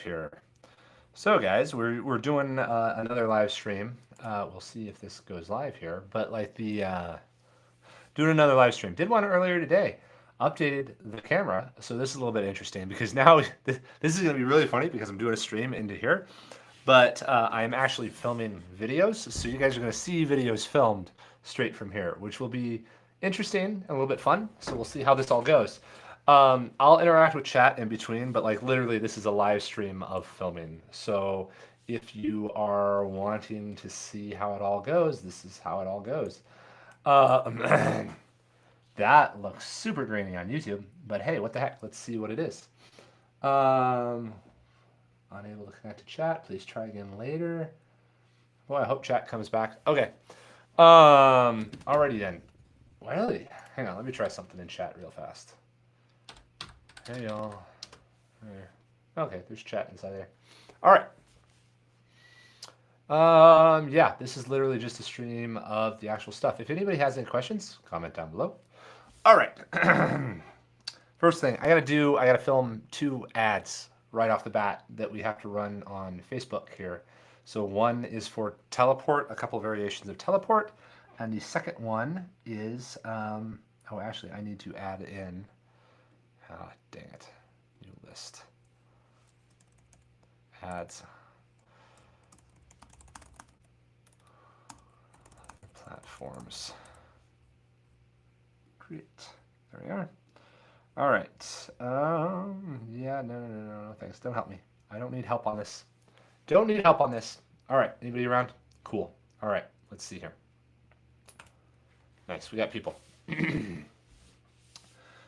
here. So guys, we're doing another live stream. We'll see if this goes live here, but like doing another live stream. Did one earlier today. Updated the camera, so this is a little bit interesting because now this is going to be really funny because I'm doing a stream into here, but I'm actually filming videos, so you guys are going to see videos filmed straight from here, which will be interesting and a little bit fun. So we'll see how this all goes. I'll interact with chat in between, but like literally, this is a live stream of filming. So if you are wanting to see how it all goes, this is how it all goes. Uh, that looks super grainy on YouTube, but hey, what the heck? Let's see what it is. Um, Unable to connect to chat. Please try again later. Boy, I hope chat comes back. Okay. Alrighty then. Really? Hang on, let me try something in chat real fast. Hey y'all. There. Okay, there's chat inside there. All right. Yeah, this is literally just a stream of the actual stuff. If anybody has any questions, comment down below. All right. First thing I gotta film 2 ads right off the bat that we have to run on Facebook here. So one is for teleport, a couple of variations of teleport, and the second one is, oh, actually, I need to add in, oh, dang it, new list, ads, platforms, create, there we are. All right, yeah, no, thanks, don't help me. I don't need help on this. Don't need help on this. All right, anybody around? Cool. All right, let's see here. Nice, we got people.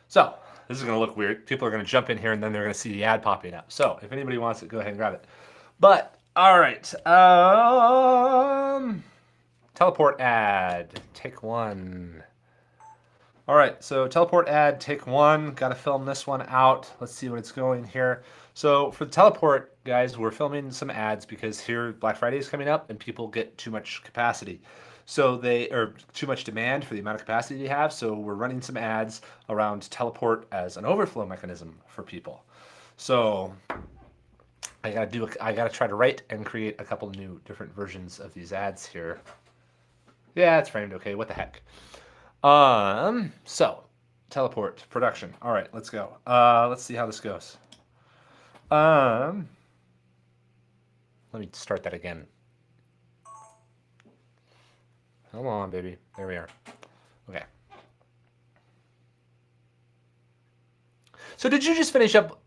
So, this is going to look weird. People are going to jump in here and then they're going to see the ad popping up. So, if anybody wants it, go ahead and grab it. But, all right. Teleport ad. Take 1. All right, so teleport ad, take 1. Got to film this one out. Let's see what it's going here. So for the teleport, guys, we're filming some ads because here Black Friday is coming up and people get too much capacity. So or too much demand for the amount of capacity they have. So we're running some ads around teleport as an overflow mechanism for people. So I gotta try to write and create a couple new different versions of these ads here. Yeah, it's framed okay. What the heck? So teleport production. All right, let's go. Let's see how this goes. Let me start that again. Come on, baby. There we are. Okay. So did you just finish up?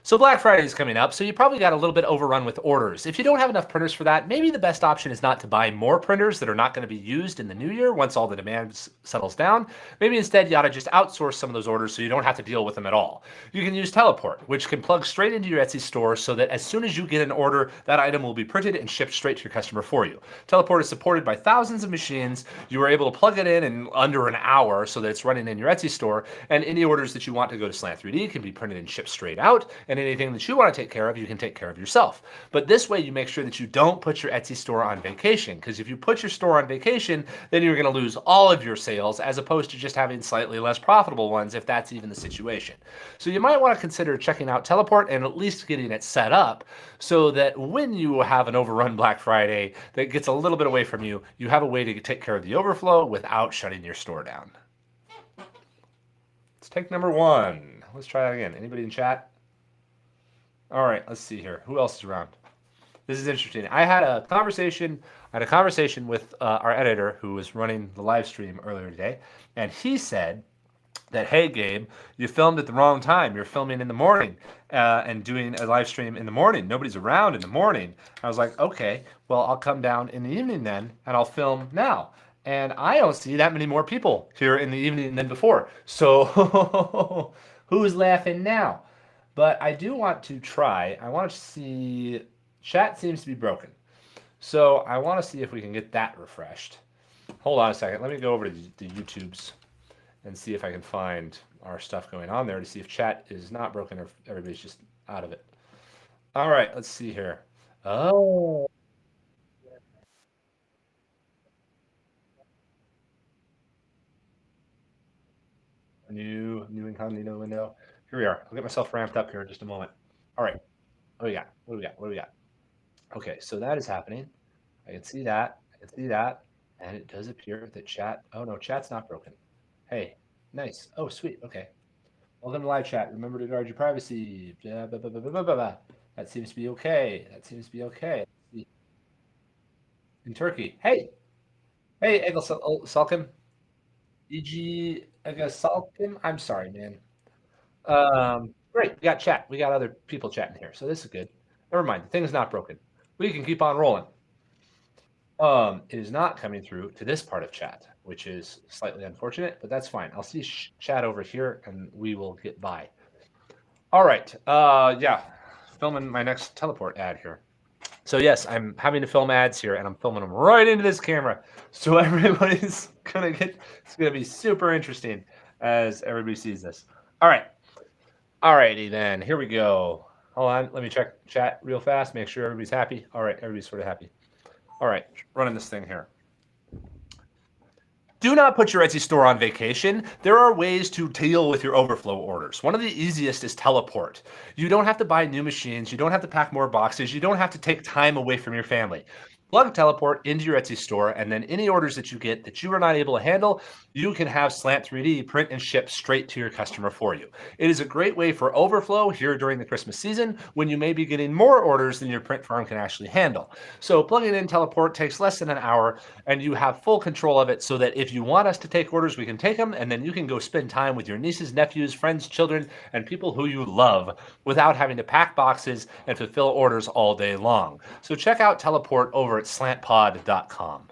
So Black Friday is coming up, so you probably got a little bit overrun with orders. If you don't have enough printers for that, maybe the best option is not to buy more printers that are not going to be used in the new year once all the demand settles down. Maybe instead you ought to just outsource some of those orders so you don't have to deal with them at all. You can use Teleport, which can plug straight into your Etsy store so that as soon as you get an order, that item will be printed and shipped straight to your customer for you. Teleport is supported by thousands of machines. You are able to plug it in under an hour so that it's running in your Etsy store, and any orders that you want to go to Slant3D can be printed and shipped straight out, and anything that you want to take care of, you can take care of yourself. But this way you make sure that you don't put your Etsy store on vacation, because if you put your store on vacation, then you're going to lose all of your sales as opposed to just having slightly less profitable ones if that's even the situation. So you might want to consider checking out Teleport and at least getting it set up so that when you have an overrun Black Friday that gets a little bit away from you, you have a way to take care of the overflow without shutting your store down. Let's take number 1. Let's try that again. Anybody in chat? All right, let's see here. Who else is around? This is interesting. I had a conversation with our editor who was running the live stream earlier today, and he said that, hey, Gabe, you filmed at the wrong time. You're filming in the morning and doing a live stream in the morning. Nobody's around in the morning. I was like, okay, well, I'll come down in the evening then, and I'll film now. And I don't see that many more people here in the evening than before. So who's laughing now? But I do want to try. I want to see. Chat seems to be broken. So I want to see if we can get that refreshed. Hold on a second. Let me go over to the YouTubes and see if I can find our stuff going on there to see if chat is not broken or if everybody's just out of it. All right, let's see here. Oh. New incognito window. Here we are. I'll get myself ramped up here in just a moment. All right. What do we got? What do we got? What do we got? Okay, so that is happening. I can see that. I can see that. And it does appear that chat. Oh no, chat's not broken. Hey, nice. Oh, sweet. Okay. Welcome to live chat. Remember to guard your privacy. Blah, blah, blah, blah, blah, blah, blah. That seems to be okay. That seems to be okay. In Turkey. Hey, hey, Egil Salkim. EG Egil Salkim. I'm sorry, man. Great. We got chat. We got other people chatting here. So this is good. Never mind. The thing's not broken. We can keep on rolling. It is not coming through to this part of chat, which is slightly unfortunate, but that's fine. I'll see chat over here and we will get by. All right. Yeah. Filming my next teleport ad here. So yes, I'm having to film ads here and I'm filming them right into this camera. So everybody's gonna get, it's gonna be super interesting as everybody sees this. All right. All righty then, here we go. Hold on, let me check chat real fast, make sure everybody's happy. All right, everybody's sort of happy. All right, running this thing here. Do not put your Etsy store on vacation. There are ways to deal with your overflow orders. One of the easiest is teleport. You don't have to buy new machines. You don't have to pack more boxes. You don't have to take time away from your family. Plug teleport into your Etsy store, and then any orders that you get that you are not able to handle, you can have Slant3D print and ship straight to your customer for you. It is a great way for overflow here during the Christmas season when you may be getting more orders than your print farm can actually handle. So plugging in teleport takes less than an hour, and you have full control of it so that if you want us to take orders, we can take them, and then you can go spend time with your nieces, nephews, friends, children, and people who you love without having to pack boxes and fulfill orders all day long. So check out teleport over at slantpod.com.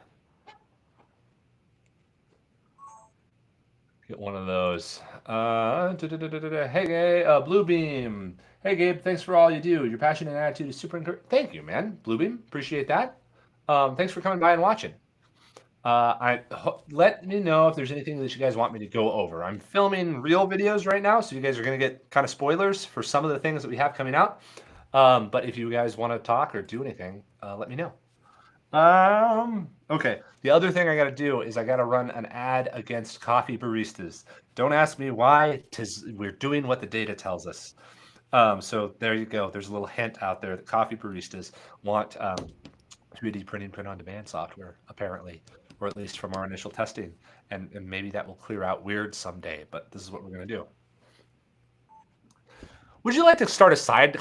Get one of those. Hey, Bluebeam. Hey, Gabe, thanks for all you do. Your passion and attitude is super encouraging. Thank you, man. Bluebeam, appreciate that. Thanks for coming by and watching. Let me know if there's anything that you guys want me to go over. I'm filming real videos right now, so you guys are going to get kind of spoilers for some of the things that we have coming out. But if you guys want to talk or do anything, let me know. Okay. The other thing I got to do is I got to run an ad against coffee baristas. Don't ask me why, because we're doing what the data tells us. So there you go. There's a little hint out there that coffee baristas want 3D printing print on demand software, apparently, or at least from our initial testing. And maybe that will clear out weird someday, but this is what we're going to do. Would you like to start a side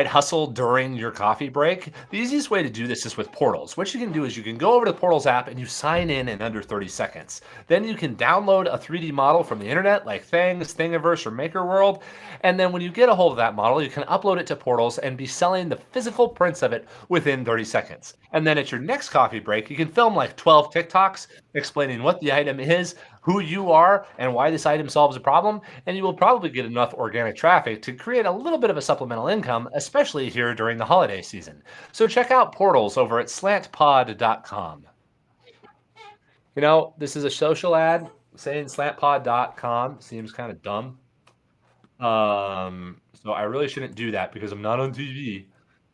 hustle during your coffee break? The easiest way to do this is with portals. What you can do is you can go over to the Portals app and you sign in under 30 seconds. Then you can download a 3D model from the internet like Things, Thingiverse, or MakerWorld. And then when you get a hold of that model, you can upload it to Portals and be selling the physical prints of it within 30 seconds. And then at your next coffee break, you can film like 12 TikToks explaining what the item is, who you are, and why this item solves a problem, and you will probably get enough organic traffic to create a little bit of a supplemental income, especially here during the holiday season. So check out Portals over at slantpod.com. You know, this is a social ad. Saying slantpod.com seems kind of dumb. So I really shouldn't do that because I'm not on TV.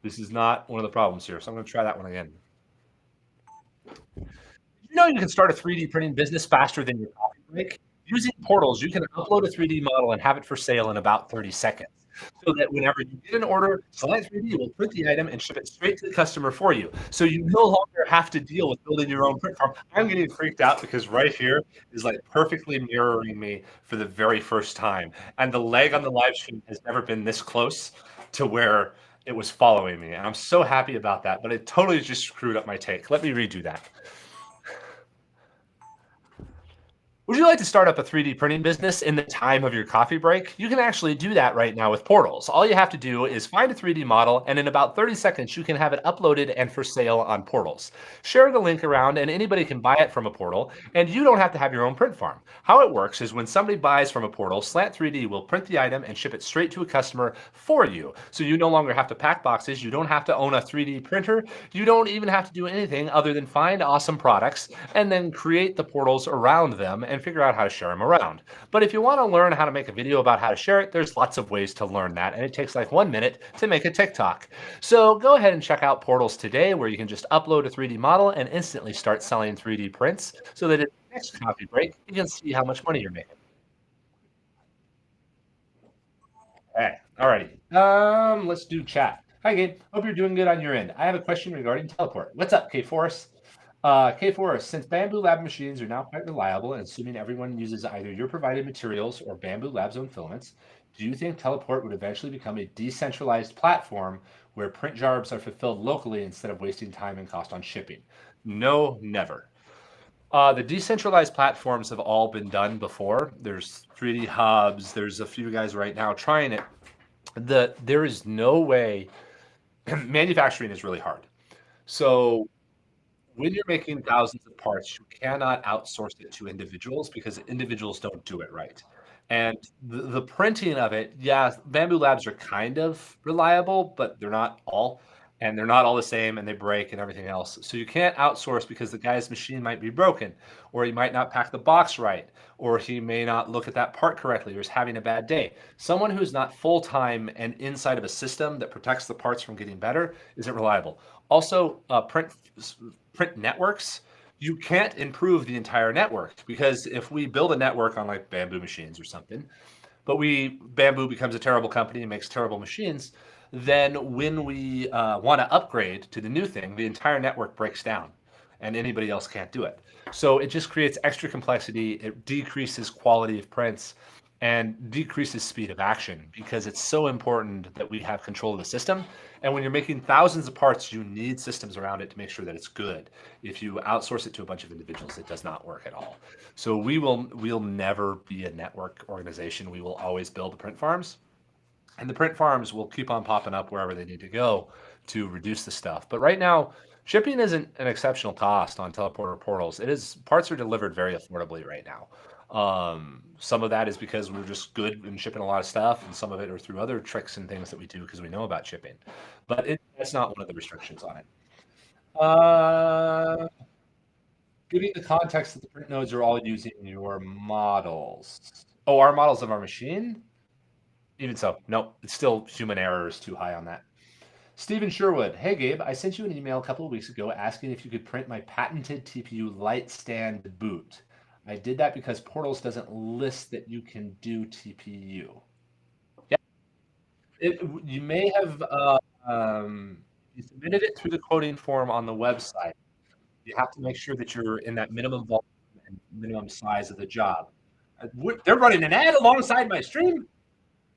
This is not one of the problems here. So I'm going to try that one again. You know you can start a 3D printing business faster than your coffee break? Using Portals, you can upload a 3D model and have it for sale in about 30 seconds. So that whenever you get an order, Slant3D will print the item and ship it straight to the customer for you. So you no longer have to deal with building your own print farm. I'm getting freaked out because right here is like perfectly mirroring me for the very first time. And the leg on the live stream has never been this close to where it was following me. And I'm so happy about that, but it totally just screwed up my take. Let me redo that. Would you like to start up a 3D printing business in the time of your coffee break? You can actually do that right now with Portals. All you have to do is find a 3D model, and in about 30 seconds, you can have it uploaded and for sale on Portals. Share the link around, and anybody can buy it from a portal, and you don't have to have your own print farm. How it works is when somebody buys from a portal, Slant3D will print the item and ship it straight to a customer for you. So you no longer have to pack boxes, you don't have to own a 3D printer, you don't even have to do anything other than find awesome products and then create the portals around them and figure out how to share them around. But if you want to learn how to make a video about how to share it, there's lots of ways to learn that, and it takes like 1 minute to make a TikTok. So go ahead and check out Portals today, where you can just upload a 3D model and instantly start selling 3D prints so that at the next coffee break, you can see how much money you're making. Okay. Alrighty. Let's do chat. Hi, Gabe. Hope you're doing good on your end. I have a question regarding teleport. What's up, K Force? K Force, since Bamboo Lab machines are now quite reliable, and assuming everyone uses either your provided materials or Bamboo Lab's own filaments, do you think teleport would eventually become a decentralized platform where print jobs are fulfilled locally instead of wasting time and cost on shipping? No, never. The decentralized platforms have all been done before. There's 3D hubs. There's a few guys right now trying it. There is no way. Manufacturing is really hard. So when you're making thousands of parts, you cannot outsource it to individuals because individuals don't do it right. And the printing of it, yeah, Bamboo Labs are kind of reliable, but they're not all. And they're not all the same and they break and everything else. So you can't outsource because the guy's machine might be broken, or he might not pack the box right, or he may not look at that part correctly, or is having a bad day. Someone who's not full time and inside of a system that protects the parts from getting better isn't reliable. Also, print networks, you can't improve the entire network because if we build a network on like Bamboo machines or something, but Bamboo becomes a terrible company and makes terrible machines, then when we want to upgrade to the new thing, the entire network breaks down and anybody else can't do it. So it just creates extra complexity. It decreases quality of prints and decreases speed of action because it's so important that we have control of the system. And when you're making thousands of parts, you need systems around it to make sure that it's good. If you outsource it to a bunch of individuals, it does not work at all. So we'll never be a network organization. We will always build the print farms. And the print farms will keep on popping up wherever they need to go to reduce the stuff. But right now, shipping isn't an exceptional cost on teleporter portals. It is parts are delivered very affordably right now. Some of that is because we're just good in shipping a lot of stuff, and some of it are through other tricks and things that we do because we know about shipping. But that's not one of the restrictions on it. Uh, Giving the context that the print nodes are all using your models. Oh, our models of our machine? Even so, no, it's still human error is too high on that. Stephen Sherwood, hey Gabe, I sent you an email a couple of weeks ago asking if you could print my patented TPU light stand boot. I did that because Portals doesn't list that you can do TPU. Yeah, you may have you submitted it through the quoting form on the website. You have to make sure that you're in that minimum volume and minimum size of the job. They're running an ad alongside my stream.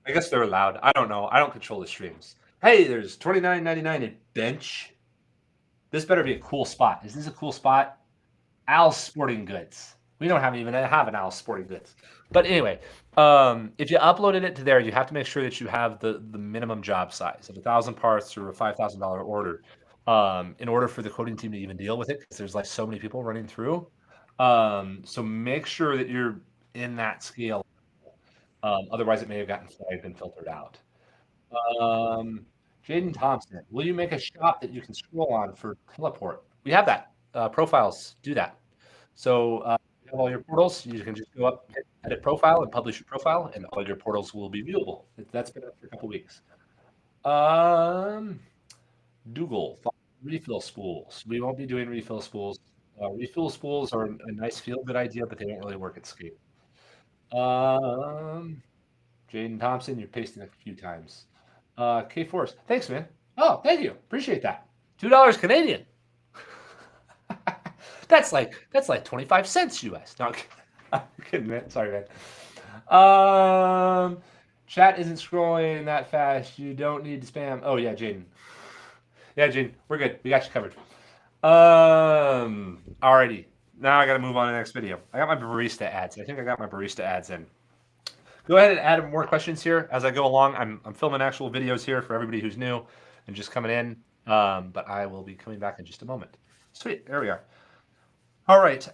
I guess they're allowed. I don't know. I don't control the streams. Hey, there's $29.99 at bench. This better be a cool spot. Is this a cool spot? Al's Sporting Goods. We don't even have an Al's Sporting Goods. But anyway, if you uploaded it to there, you have to make sure that you have the minimum job size of 1,000 parts or a $5,000 order in order for the coding team to even deal with it because there's like so many people running through. So make sure that you're in that scale. Otherwise, it may have gotten flagged and filtered out. Jaden Thompson, will you make a shop that you can scroll on for teleport? We have that. Profiles do that. So you have all your portals. You can just go up, hit edit profile, and publish your profile, and all your portals will be viewable. That's been up for a couple weeks. Dougal, refill spools. We won't be doing refill spools. Refill spools are a nice feel-good idea, but they don't really work at scale. Jaden Thompson, you're pasting a few times. K Force, thanks, man. Oh, thank you. Appreciate that. $2 Canadian. that's like 25 cents US. No, I'm kidding, man. Sorry, man. Chat isn't scrolling that fast. You don't need to spam. Oh yeah, Jaden. Yeah, Jaden, we're good. We got you covered. Alrighty. Now I got to move on to the next video. I got my barista ads. I think I got my barista ads in. Go ahead and add more questions here as I go along. I'm filming actual videos here for everybody who's new and just coming in, but I will be coming back in just a moment. Sweet, there we are. All right,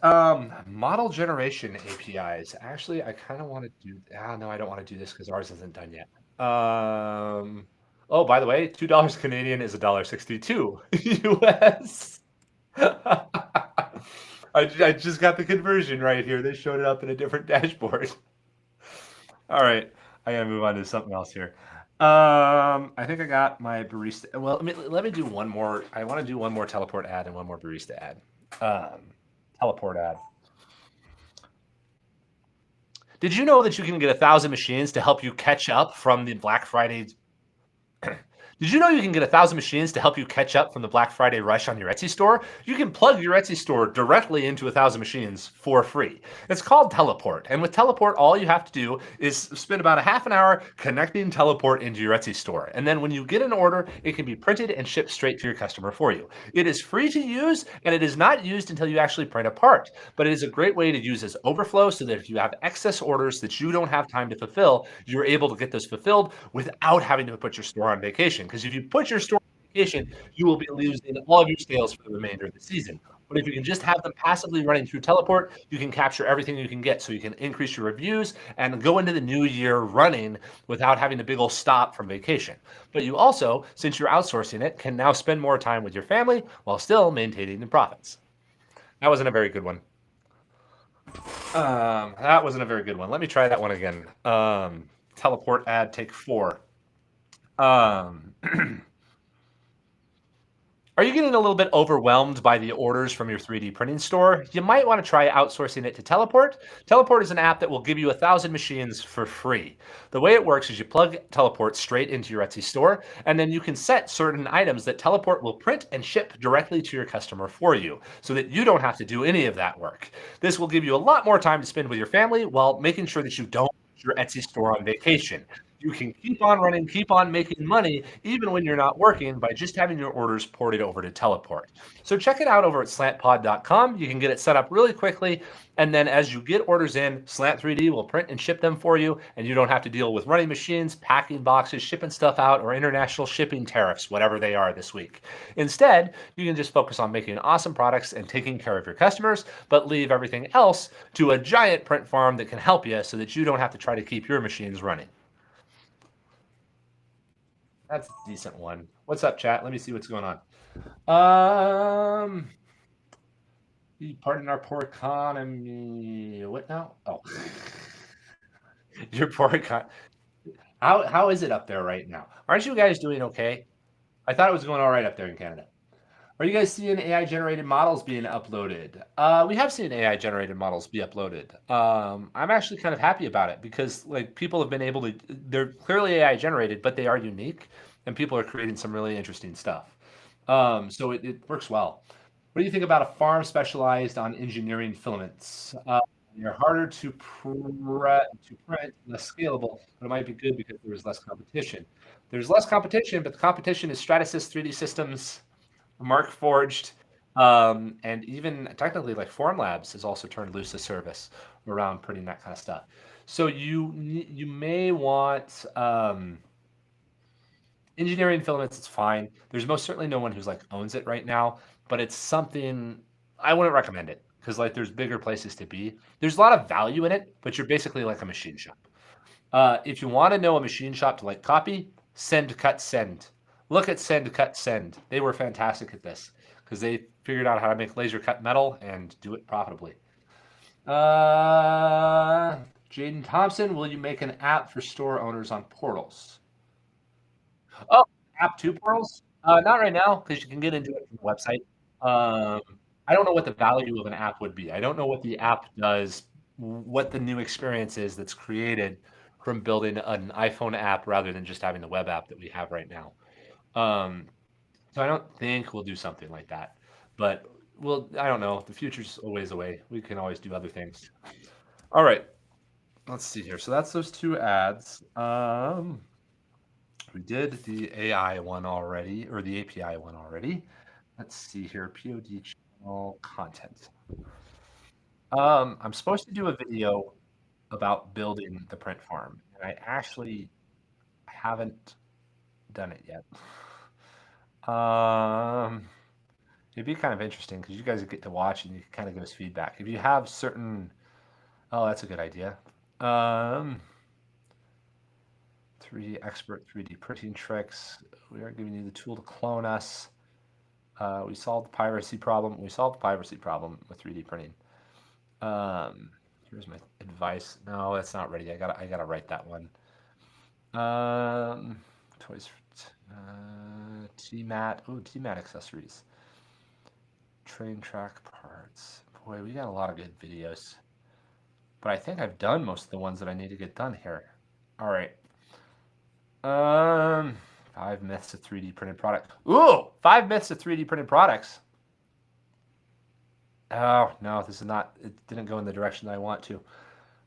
model generation APIs. Actually, I kind of want to do. No, I don't want to do this because ours isn't done yet. Oh, by the way, $2 Canadian is $1.62 US. I just got the conversion right here. They showed it up in a different dashboard. All right, I gotta move on to something else here. I think I got my barista. Well, let me do one more. I want to do one more teleport ad and one more barista ad. Teleport ad. Did you know that you can get 1,000 machines to help you catch up from the Black Friday? Did you know you can get 1,000 machines to help you catch up from the Black Friday rush on your Etsy store? You can plug your Etsy store directly into 1,000 machines for free. It's called Teleport. And with Teleport, all you have to do is spend about a half an hour connecting Teleport into your Etsy store. And then when you get an order, it can be printed and shipped straight to your customer for you. It is free to use, and it is not used until you actually print a part. But it is a great way to use as overflow so that if you have excess orders that you don't have time to fulfill, you're able to get those fulfilled without having to put your store on vacation. Because if you put your store on vacation, you will be losing all of your sales for the remainder of the season. But if you can just have them passively running through Teleport, you can capture everything you can get. So you can increase your reviews and go into the new year running without having a big old stop from vacation. But you also, since you're outsourcing it, can now spend more time with your family while still maintaining the profits. That wasn't a very good one. That wasn't a very good one. Let me try that one again. Teleport ad take 4. Um, Are you getting a little bit overwhelmed by the orders from your 3D printing store? You might want to try outsourcing it to Teleport. Teleport is an app that will give you 1,000 machines for free. The way it works is you plug Teleport straight into your Etsy store, and then you can set certain items that Teleport will print and ship directly to your customer for you, so that you don't have to do any of that work. This will give you a lot more time to spend with your family while making sure that you don't put your Etsy store on vacation. You can keep on running, keep on making money, even when you're not working, by just having your orders ported over to Teleport. So check it out over at slantpod.com. You can get it set up really quickly. And then as you get orders in, Slant3D will print and ship them for you. And you don't have to deal with running machines, packing boxes, shipping stuff out, or international shipping tariffs, whatever they are this week. Instead, you can just focus on making awesome products and taking care of your customers, but leave everything else to a giant print farm that can help you so that you don't have to try to keep your machines running. That's a decent one. What's up, chat? Let me see what's going on. Um, pardon our poor economy. What now? Oh, your poor econ. How is it up there right now? Aren't you guys doing okay? I thought it was going all right up there in Canada. Are you guys seeing AI generated models being uploaded? We have seen AI generated models be uploaded. I'm actually kind of happy about it because like people have been able to. They're clearly AI generated, but they are unique, and people are creating some really interesting stuff. So it works well. What do you think about a farm specialized on engineering filaments? They're harder to print, less scalable, but it might be good because there is less competition. There's less competition, but the competition is Stratasys 3D Systems, Mark Forged, and even technically like Formlabs has also turned loose a service around printing that kind of stuff. So you may want engineering filaments. It's fine. There's most certainly no one who's like owns it right now, but it's something I wouldn't recommend it because like there's bigger places to be. There's a lot of value in it, but you're basically like a machine shop. If you want to know a machine shop to like copy, Send Cut Send. Look at Send Cut Send. They were fantastic at this because they figured out how to make laser cut metal and do it profitably. Jaden Thompson, will you make an app for store owners on portals? Oh, app two portals? Not right now because you can get into it from the website. Um, I don't know what the value of an app would be. I don't know what the app does, what the new experience is that's created from building an iPhone app rather than just having the web app that we have right now. Um, so I don't think we'll do something like that. But I don't know. The future's a ways away. We can always do other things. All right. Let's see here. So that's those two ads. We did the AI one already, or the API one already. Let's see here. POD channel content. I'm supposed to do a video about building the print farm, and I actually haven't done it yet. It'd be kind of interesting because you guys get to watch and you can kind of give us feedback. If you have certain, oh, that's a good idea. 3D expert 3D printing tricks. We are giving you the tool to clone us. We solved the piracy problem. We solved the piracy problem with 3D printing. Here's my advice. No, that's not ready. I gotta write that one. Toys for T-Mat. Oh, T-Mat accessories. Train track parts. Boy, we got a lot of good videos. but I think I've done most of the ones that I need to get done here. All right. 5 myths of 3D printed products. Ooh, 5 myths of 3D printed products. Oh, no, this is not, it didn't go in the direction that I want to.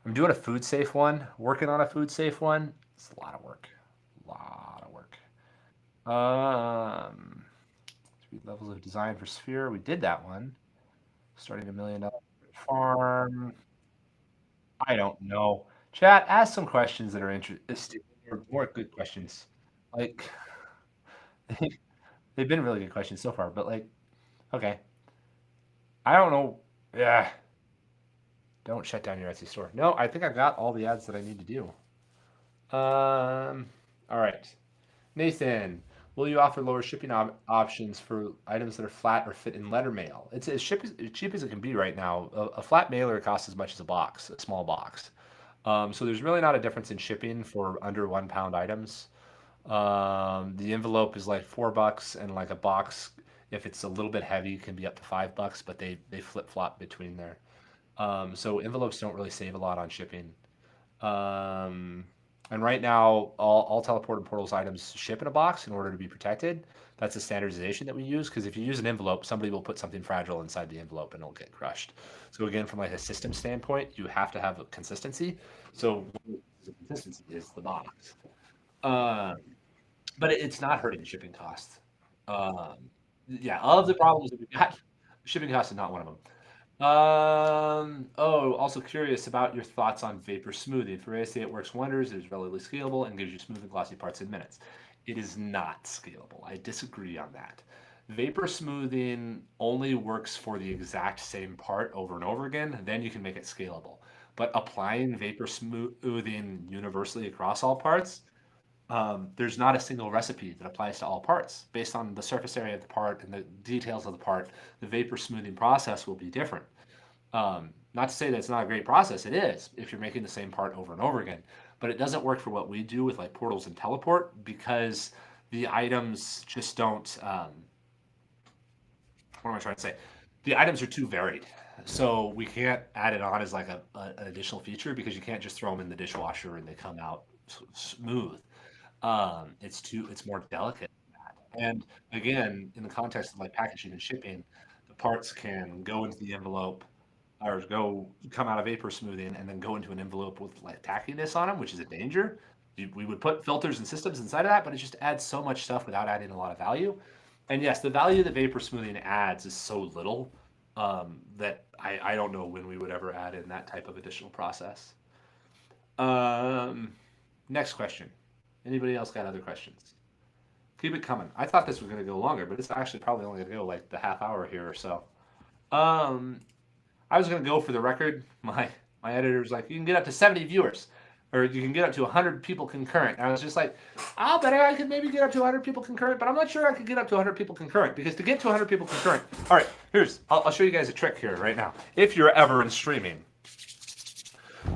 I'm doing a food safe one, working on a food safe one. It's a lot of work. A lot of work. 3 levels of design for Sphere. We did that one. Starting $1 million farm. I don't know. Chat, ask some questions that are interesting or more good questions. Like, they've been really good questions so far, but like, okay. I don't know. Yeah. Don't shut down your Etsy store. No, I think I've got all the ads that I need to do. All right. Nathan, will you offer lower shipping options for items that are flat or fit in letter mail? It's as cheap as it can be right now. A flat mailer costs as much as a small box. So there's really not a difference in shipping for under 1 pound items. The envelope is like $4, and like a box, if it's a little bit heavy, can be up to $5, but they flip flop between there. So envelopes don't really save a lot on shipping. Um, and right now, all teleport and portals items ship in a box in order to be protected. That's a standardization that we use, because if you use an envelope, somebody will put something fragile inside the envelope and it'll get crushed. So again, from like a system standpoint, you have to have a consistency. So the consistency is the box. Um, but it's not hurting shipping costs. Um, yeah, of the problems that we've got, shipping costs is not one of them. Oh, also curious about your thoughts on vapor smoothing. For ASA, it works wonders. It is relatively scalable and gives you smooth and glossy parts in minutes. It is not scalable. I disagree on that. Vapor smoothing only works for the exact same part over and over again. Then you can make it scalable. But applying vapor smoothing universally across all parts, there's not a single recipe that applies to all parts. Based on the surface area of the part and the details of the part, the vapor smoothing process will be different. Not to say that it's not a great process, it is, if you're making the same part over and over again. But it doesn't work for what we do with like portals and teleport, because the items just don't, what am I trying to say? The items are too varied. So we can't add it on as like an additional feature, because you can't just throw them in the dishwasher and they come out smooth. It's more delicate than that. And again, in the context of like packaging and shipping, the parts can go into the envelope or come out of vapor smoothing and then go into an envelope with like tackiness on them, which is a danger. We would put filters and systems inside of that, but it just adds so much stuff without adding a lot of value. And yes, the value that vapor smoothing adds is so little, that I don't know when we would ever add in that type of additional process. Next question. Anybody else got other questions? Keep it coming. I thought this was going to go longer, but it's actually probably only going to go like the half hour here or so. I was going to go for the record. My editor was like, you can get up to 70 viewers, or you can get up to 100 people concurrent. And I was just like, I'll bet I could maybe get up to 100 people concurrent, but I'm not sure I could get up to 100 people concurrent, because to get to 100 people concurrent, all right, I'll show you guys a trick here right now. If you're ever in streaming.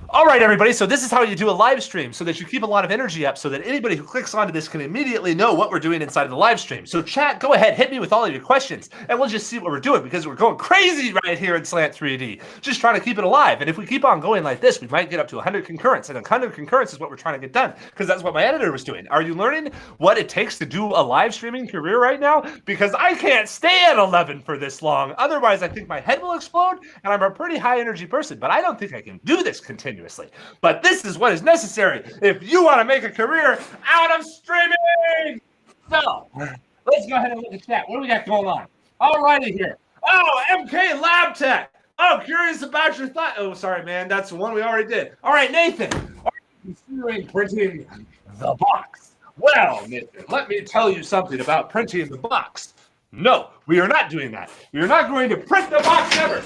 All right, everybody, so this is how you do a live stream, so that you keep a lot of energy up, so that anybody who clicks onto this can immediately know what we're doing inside of the live stream. So chat, go ahead, hit me with all of your questions, and we'll just see what we're doing, because we're going crazy right here in Slant3D, just trying to keep it alive. And if we keep on going like this, we might get up to 100 concurrents, and 100 concurrents is what we're trying to get done, because that's what my editor was doing. Are you learning what it takes to do a live streaming career right now? Because I can't stay at 11 for this long. Otherwise, I think my head will explode, and I'm a pretty high energy person, but I don't think I can do this continuously. But this is what is necessary if you want to make a career out of streaming. So let's go ahead and look at chat. What do we got going on? All righty here. Oh, MK Lab Tech. Oh, curious about your thought. Oh, sorry, man. That's the one we already did. All right, Nathan. Are you considering printing the box? Well, Nathan, let me tell you something about printing the box. No, we are not doing that. We are not going to print the box ever.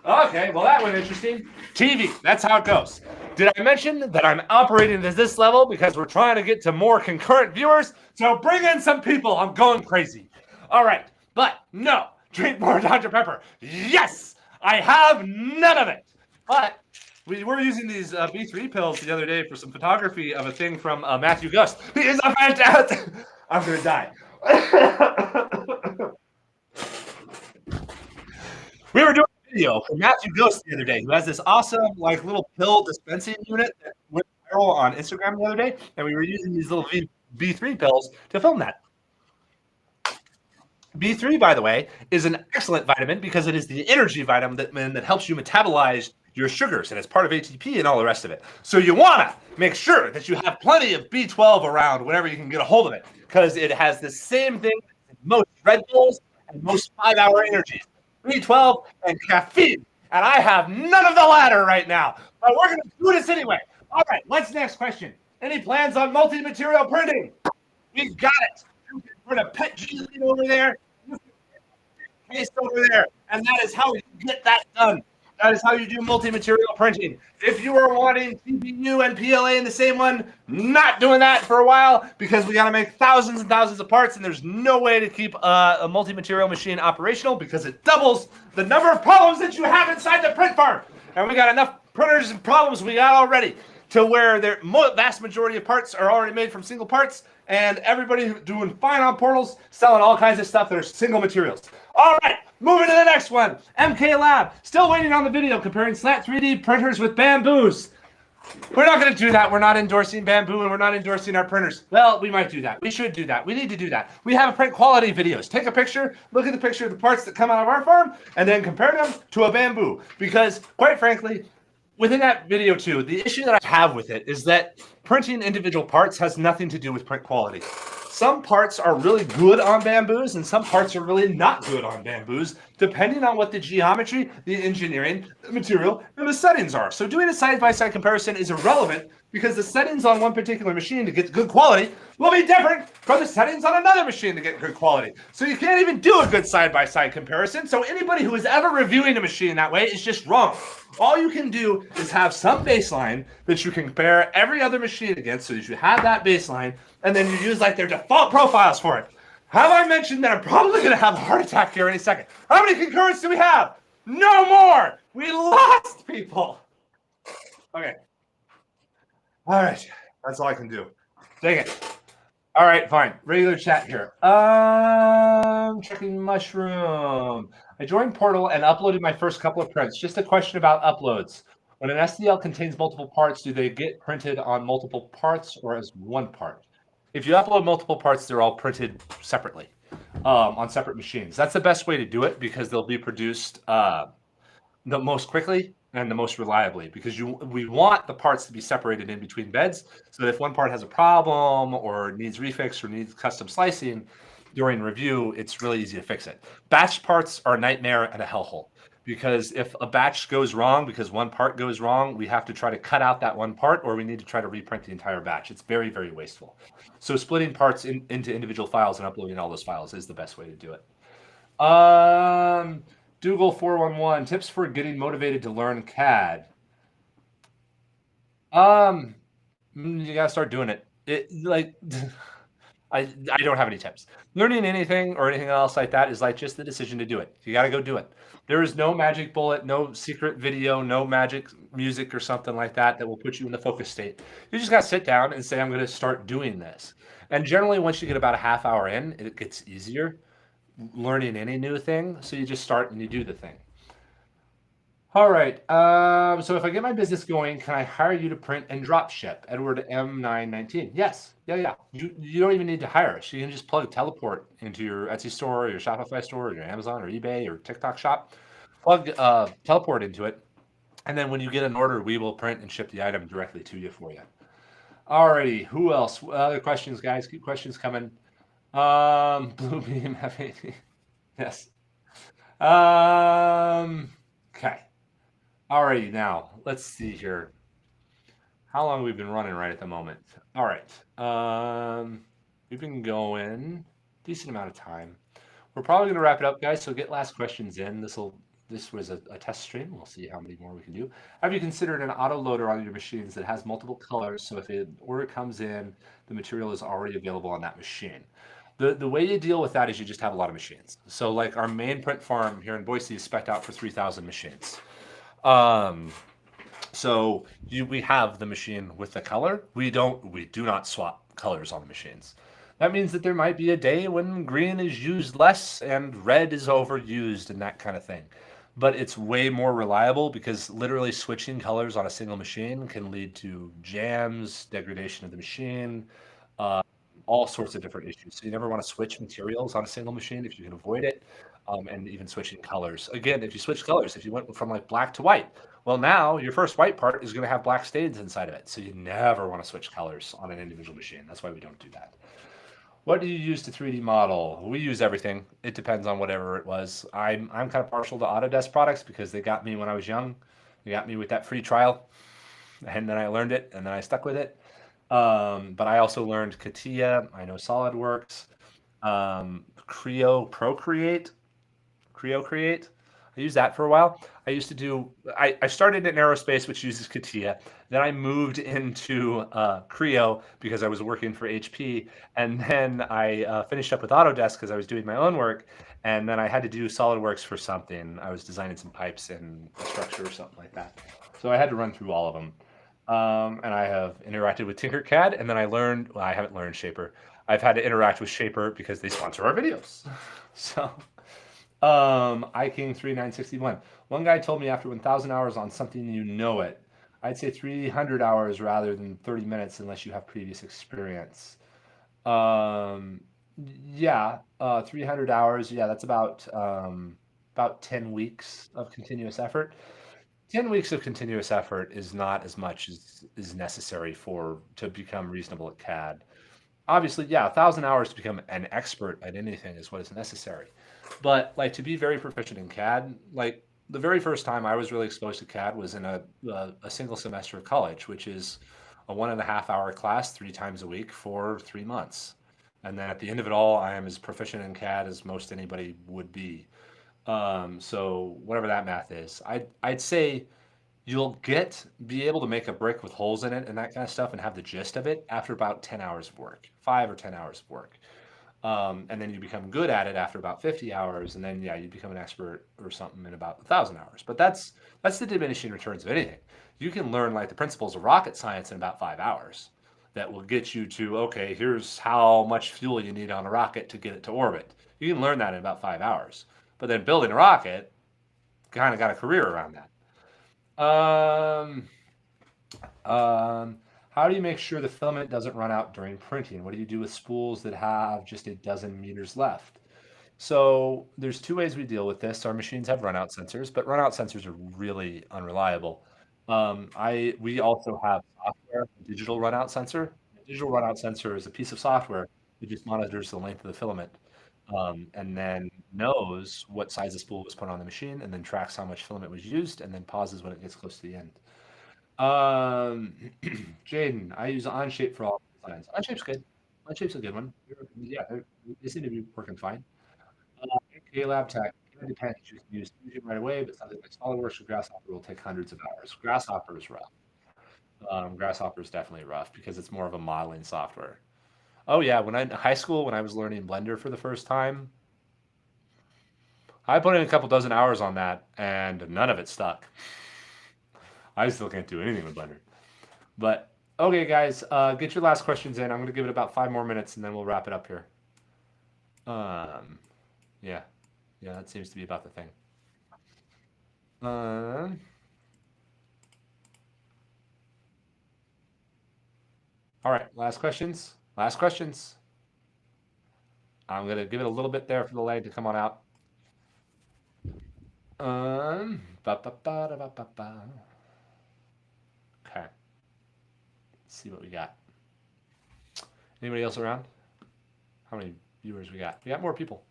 Okay, well, that went interesting. TV, that's how it goes. Did I mention that I'm operating at this level because we're trying to get to more concurrent viewers? So bring in some people. I'm going crazy. All right, but no, drink more Dr. Pepper. Yes, I have none of it. But we were using these B3 pills the other day for some photography of a thing from Matthew Gust. He is a fantastic. I'm going to die. We were doing video from Matthew Ghost the other day, who has this awesome like little pill dispensing unit that went viral on Instagram the other day, and we were using these little B3 pills to film that. B3, by the way, is an excellent vitamin because it is the energy vitamin that helps you metabolize your sugars, and it's part of ATP and all the rest of it. So you want to make sure that you have plenty of B12 around whenever you can get a hold of it, because it has the same thing as most Red Bulls and most 5-hour energies, B12 and caffeine. And I have none of the latter right now, but we're going to do this anyway. All right, what's the next question? Any plans on multi-material printing? We've got it. You can print a pet gelatine over there, you can print a paste over there, and that is how you get that done. That is how you do multi-material printing. If you are wanting CPU and PLA in the same one, not doing that for a while because we got to make thousands and thousands of parts, and there's no way to keep a multi-material machine operational because it doubles the number of problems that you have inside the print farm. And we got enough printers and problems we got already to where the vast majority of parts are already made from single parts, and everybody doing fine on portals, selling all kinds of stuff that are single materials. All right, moving to the next one. MK Lab, still waiting on the video comparing Slant3D printers with bamboos. We're not going to do that. We're not endorsing bamboo, and we're not endorsing our printers. Well, we might do that. We should do that. We need to do that. We have print quality videos. Take a picture, look at the picture of the parts that come out of our farm, and then compare them to a bamboo. Because, quite frankly, within that video too, the issue that I have with it is that printing individual parts has nothing to do with print quality. Some parts are really good on bamboos and some parts are really not good on bamboos, depending on what the geometry, the engineering, the material, and the settings are. So doing a side-by-side comparison is irrelevant because the settings on one particular machine to get good quality will be different from the settings on another machine to get good quality. So you can't even do a good side-by-side comparison. So anybody who is ever reviewing a machine that way is just wrong. All you can do is have some baseline that you can compare every other machine against, so that you have that baseline, and then you use like their default profiles for it. Have I mentioned that I'm probably going to have a heart attack here any second? How many concurrents do we have? No more! We lost people! Okay. All right. That's all I can do. Dang it. All right, fine. Regular chat here. Checking Mushroom. I joined Portal and uploaded my first couple of prints. Just a question about uploads. When an STL contains multiple parts, do they get printed on multiple parts or as one part? If you upload multiple parts, they're all printed separately on separate machines. That's the best way to do it because they'll be produced the most quickly and the most reliably, because we want the parts to be separated in between beds, so that if one part has a problem or needs refix or needs custom slicing during review, it's really easy to fix it. Batch parts are a nightmare and a hellhole, because if a batch goes wrong because one part goes wrong, we have to try to cut out that one part, or we need to try to reprint the entire batch. It's very, very wasteful. So splitting parts into individual files and uploading all those files is the best way to do it. Dougal411, tips for getting motivated to learn CAD. You gotta start doing it. I don't have any tips. Learning anything or anything else like that is like just the decision to do it. You gotta go do it. There is no magic bullet, no secret video, no magic music or something like that that will put you in the focus state. You just gotta sit down and say, I'm gonna start doing this. And generally, once you get about a half hour in, it gets easier learning any new thing. So you just start and you do the thing. All right. So if I get my business going, can I hire you to print and drop ship? Edward M919. Yes. Yeah. You don't even need to hire us. You can just plug Teleport into your Etsy store or your Shopify store or your Amazon or eBay or TikTok shop. Plug Teleport into it. And then when you get an order, we will print and ship the item directly to you for you. Alrighty. Who else? Other questions, guys? Keep questions coming. Bluebeam F80. Yes. Okay. Alrighty, now let's see here. How long we've been running right at the moment? All right. We've been going decent amount of time. We're probably going to wrap it up, guys. So get last questions in. This was a test stream. We'll see how many more we can do. Have you considered an auto loader on your machines that has multiple colors? So if an order comes in, the material is already available on that machine. The way you deal with that is you just have a lot of machines. So like our main print farm here in Boise is spec'd out for 3,000 machines. So we have the machine with the color. We do not swap colors on the machines. That means that there might be a day when green is used less and red is overused and that kind of thing. but it's way more reliable because literally switching colors on a single machine can lead to jams, degradation of the machine, uh, all sorts of different issues. So you never want to switch materials on a single machine if you can avoid it, and even switching colors. Again, if you switch colors, if you went from like black to white, well, now your first white part is going to have black stains inside of it. So you never want to switch colors on an individual machine. That's why we don't do that. What do you use to 3D model? We use everything. It depends on whatever it was. I'm kind of partial to Autodesk products because they got me when I was young. They got me with that free trial, and then I learned it, and then I stuck with it. But I also learned CATIA. I know SolidWorks, Creo Create. I used that for a while. I used to do. I started in aerospace, which uses CATIA. Then I moved into Creo because I was working for HP, and then I finished up with Autodesk because I was doing my own work. And then I had to do SolidWorks for something. I was designing some pipes and a structure or something like that. So I had to run through all of them. And I have interacted with Tinkercad, and then I learned. Well, I haven't learned Shaper. I've had to interact with Shaper because they sponsor our videos. So. iKing 3961. One guy told me after 1,000 hours on something you know it. I'd say 300 hours rather than 30 minutes unless you have previous experience. Um, yeah, 300 hours. Yeah, that's about 10 weeks of continuous effort. 10 weeks of continuous effort is not as much as is necessary for to become reasonable at CAD. Obviously, yeah, 1,000 hours to become an expert at anything is what is necessary. But like to be very proficient in CAD, like the very first time I was really exposed to CAD was in a single semester of college, which is a 1.5 hour class 3 times a week for 3 months. And then at the end of it all, I am as proficient in CAD as most anybody would be. So whatever that math is, I'd say you'll be able to make a brick with holes in it and that kind of stuff and have the gist of it after about 10 hours of work, 5 or 10 hours of work. And then you become good at it after about 50 hours, and then yeah, you become an expert or something in about 1,000 hours. But that's the diminishing returns of anything. You can learn like the principles of rocket science in about 5 hours. That will get you to okay, here's how much fuel you need on a rocket to get it to orbit. You can learn that in about 5 hours. But then building a rocket, kind of got a career around that. Um, how do you make sure the filament doesn't run out during printing? What do you do with spools that have just a dozen meters left? So there's two ways we deal with this. Our machines have runout sensors, but runout sensors are really unreliable. We also have software, a digital runout sensor. A digital runout sensor is a piece of software that just monitors the length of the filament, and then knows what size of spool was put on the machine, and then tracks how much filament was used, and then pauses when it gets close to the end. Um, Jaden, I use Onshape for all designs. Onshape's good. Onshape's a good one. Yeah, they seem to be working fine. AK Lab Tech, it depends. You can use Fusion right away, but something like SolidWorks or Grasshopper will take hundreds of hours. Grasshopper is rough. Grasshopper is definitely rough because it's more of a modeling software. Oh yeah, when I in high school when I was learning Blender for the first time, I put in a couple dozen hours on that, and none of it stuck. I still can't do anything with Blender. But okay, guys, get your last questions in. I'm going to give it about 5 more minutes, and then we'll wrap it up here. Um, yeah, yeah, that seems to be about the thing. Um, all right, last questions. Last questions. I'm going to give it a little bit there for the leg to come on out. Ba, ba, ba, da, ba, ba, ba. Okay, let's see what we got. Anybody else around? How many viewers we got? We got more people.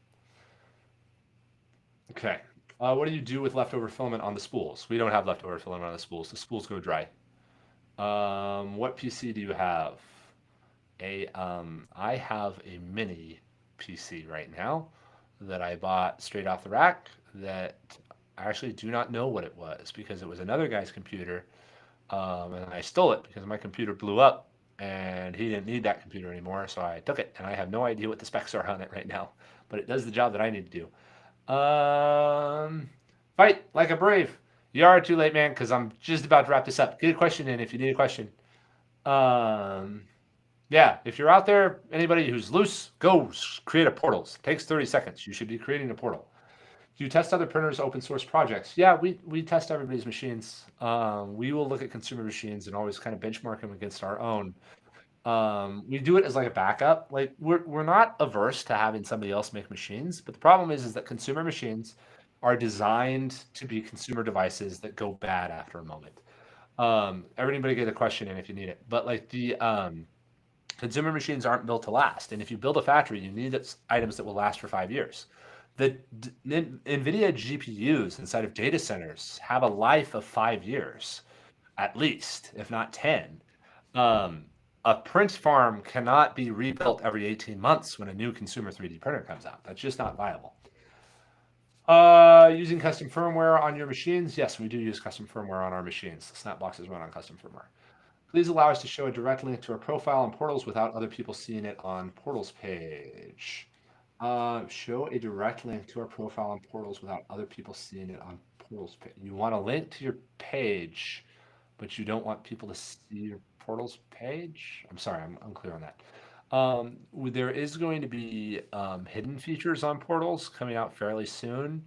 Okay. What do you do with leftover filament on the spools? We don't have leftover filament on the spools. The spools go dry. What PC do you have? I have a mini PC right now that I bought straight off the rack that I actually do not know what it was because it was another guy's computer, and I stole it because my computer blew up and he didn't need that computer anymore, so I took it and I have no idea what the specs are on it right now, but it does the job that I need to do. Fight like a brave. You are too late, man, because I'm just about to wrap this up. Get a question in if you need a question. Um, yeah, if you're out there, anybody who's loose, go create a portal. It takes 30 seconds. You should be creating a portal. Do you test other printers, open source projects? Yeah, we test everybody's machines. We will look at consumer machines and always kind of benchmark them against our own. We do it as like a backup. Like we're not averse to having somebody else make machines, but the problem is that consumer machines are designed to be consumer devices that go bad after a moment. Everybody get a question in if you need it. But like the consumer machines aren't built to last, and if you build a factory, you need items that will last for 5 years. The NVIDIA GPUs inside of data centers have a life of 5 years, at least, if not 10. Um, a print farm cannot be rebuilt every 18 months when a new consumer 3D printer comes out. That's just not viable. Using custom firmware on your machines? Yes, we do use custom firmware on our machines. The snap boxes run on custom firmware. Please allow us to show a direct link to our profile on Portals without other people seeing it on Portals page. Show a direct link to our profile on Portals without other people seeing it on Portals page. You want a link to your page, but you don't want people to see your Portals page? I'm sorry, I'm unclear on that. There is going to be hidden features on Portals coming out fairly soon,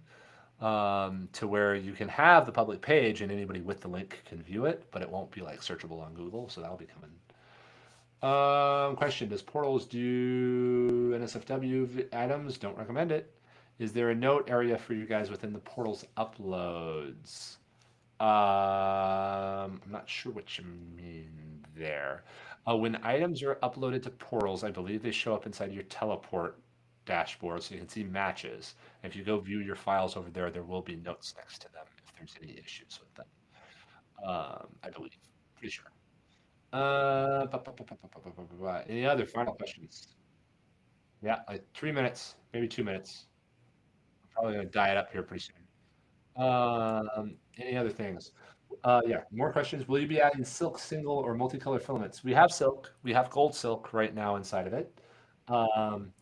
to where you can have the public page and anybody with the link can view it, but it won't be like searchable on Google, so that'll be coming. Question: does Portals do NSFW items? Don't recommend it. Is there a note area for you guys within the Portals uploads? I'm not sure what you mean there. When items are uploaded to Portals, I believe they show up inside your teleport dashboard, so you can see matches. If you go view your files over there, there will be notes next to them if there's any issues with them. I believe, pretty sure. Any other final questions? Yeah, like 3 minutes, maybe 2 minutes. I'm probably gonna die it up here pretty soon. Any other things? Yeah, more questions. Will you be adding silk single or multicolor filaments? We have silk. We have gold silk right now inside of it.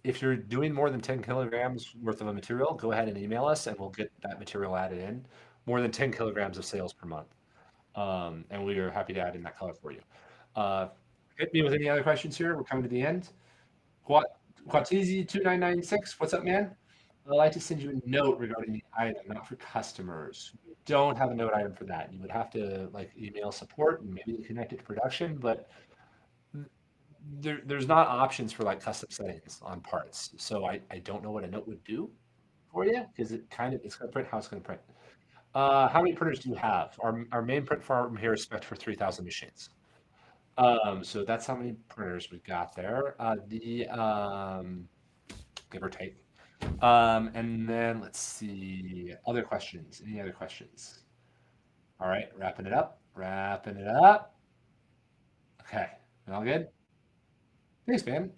If you're doing more than 10 kilograms worth of a material, go ahead and email us and we'll get that material added in. More than 10 kilograms of sales per month. And we are happy to add in that color for you. Uh, Hit me with any other questions here. We're coming to the end. Quat Quatizi2996, what's up, man? I'd like to send you a note regarding the item, not for customers. We don't have a note item for that. You would have to like email support and maybe connect it to production, but there's not options for like custom settings on parts. So I don't know what a note would do for you because it's gonna print how it's gonna print. How many printers do you have? Our main print farm here is spec for 3,000 machines. So that's how many printers we've got there. Give or take. And then let's see. Other questions? Any other questions? All right, wrapping it up. Wrapping it up. Okay, all good. Thanks, man.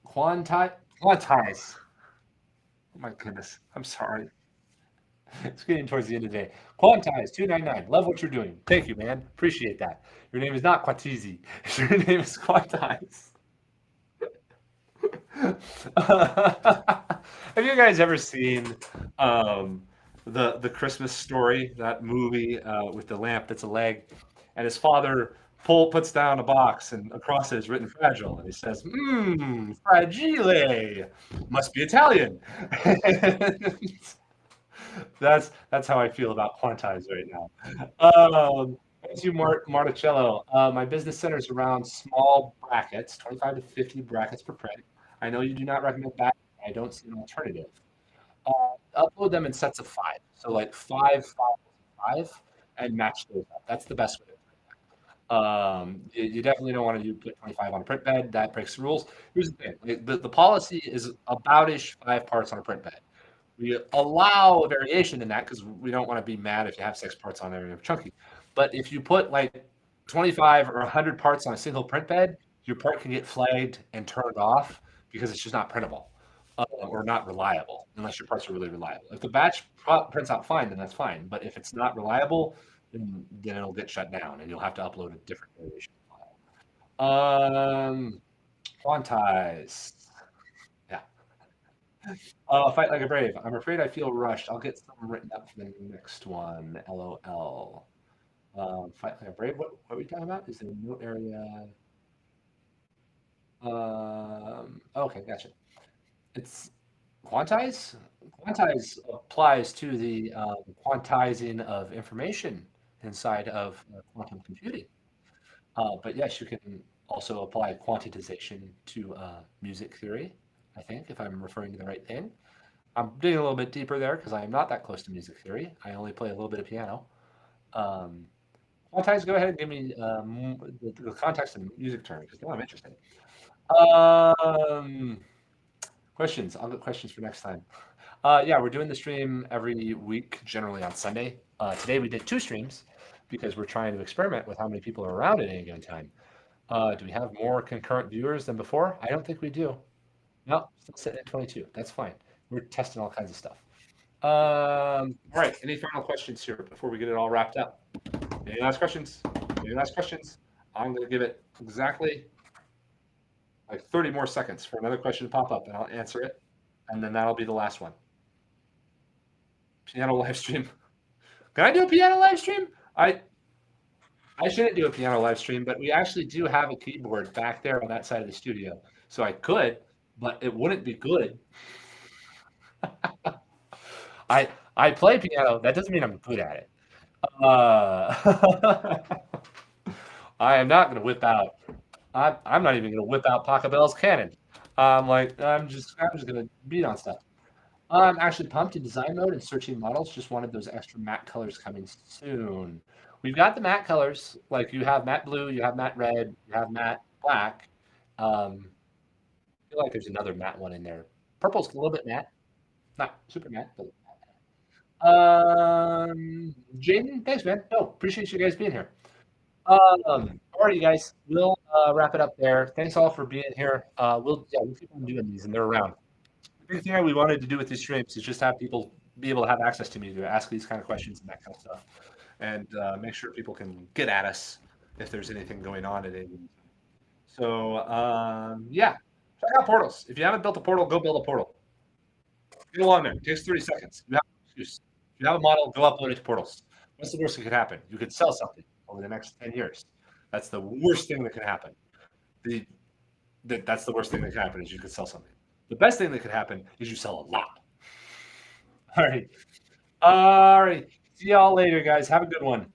Quantize. Quantize. Oh my goodness. I'm sorry. It's getting towards the end of the day. Quantize 299. Love what you're doing. Thank you, man. Appreciate that. Your name is not Quantizi. Your name is Quantize. Have you guys ever seen um, the Christmas Story, that movie with the lamp that's a leg, and his father puts down a box and across it is written fragile, and he says, fragile, must be Italian." That's how I feel about quantize right now. Thank you, Marticello. My business centers around small brackets, 25 to 50 brackets per print. I know you do not recommend that. I don't see an alternative. Upload them in sets of five. So like five, five, five, and match those up. That's the best way. You definitely don't want to put 25 on a print bed. That breaks the rules. Here's the thing. The policy is about-ish 5 parts on a print bed. We allow a variation in that because we don't want to be mad if you have 6 parts on there and you're chunky. But if you put like 25 or 100 parts on a single print bed, your part can get flagged and turned off because it's just not printable or not reliable unless your parts are really reliable. If the batch prints out fine, then that's fine. But if it's not reliable, then it'll get shut down and you'll have to upload a different variation file. Quantize. Yeah. Fight like a brave. I'm afraid I feel rushed. I'll get something written up for the next one. LOL. Fight like a brave. What are we talking about? Is there no area? Okay, gotcha. It's Quantize? Quantize applies to the quantizing of information inside of quantum computing. But yes, you can also apply quantization to music theory, I think, if I'm referring to the right thing. I'm digging a little bit deeper there because I am not that close to music theory. I only play a little bit of piano. Um, Quantize, go ahead and give me the context of music term because now I'm interested. Um, Questions. I'll get questions for next time. Yeah, we're doing the stream every week, generally on Sunday. Today we did two streams because we're trying to experiment with how many people are around at any given time. Do we have more concurrent viewers than before? I don't think we do. No, still sitting at 22. That's fine. We're testing all kinds of stuff. All right. Any final questions here before we get it all wrapped up? Any last questions? Any last questions? I'm going to give it exactly like 30 more seconds for another question to pop up, and I'll answer it, and then that'll be the last one. Piano live stream. Can I do a piano live stream? I shouldn't do a piano live stream, but we actually do have a keyboard back there on that side of the studio, so I could, but it wouldn't be good. I I play piano. That doesn't mean I'm good at it. Uh, I am not going to whip out. I'm not even going to whip out Pachelbel's cannon. I'm just going to beat on stuff. I'm actually pumped in design mode and searching models. Just wanted those extra matte colors coming soon. We've got the matte colors. Like you have matte blue, you have matte red, you have matte black. I feel like there's another matte one in there. Purple's a little bit matte, not super matte, but Jaden, thanks, man. No, appreciate you guys being here. All right, you guys, we'll wrap it up there. Thanks all for being here. We'll keep on doing these, and they're around. The big thing that we wanted to do with these streams is just have people be able to have access to me to ask these kind of questions and that kind of stuff, and make sure people can get at us if there's anything going on at any. So yeah, check out portals. If you haven't built a portal, go build a portal. Get along there. It takes 30 seconds. You have an excuse. If you have a model, go upload it to portals. What's the worst that could happen? You could sell something over the next 10 years. That's the worst thing that could happen. The, that's the worst thing that could happen is you could sell something. The best thing that could happen is you sell a lot. All right. All right. See y'all later, guys. Have a good one.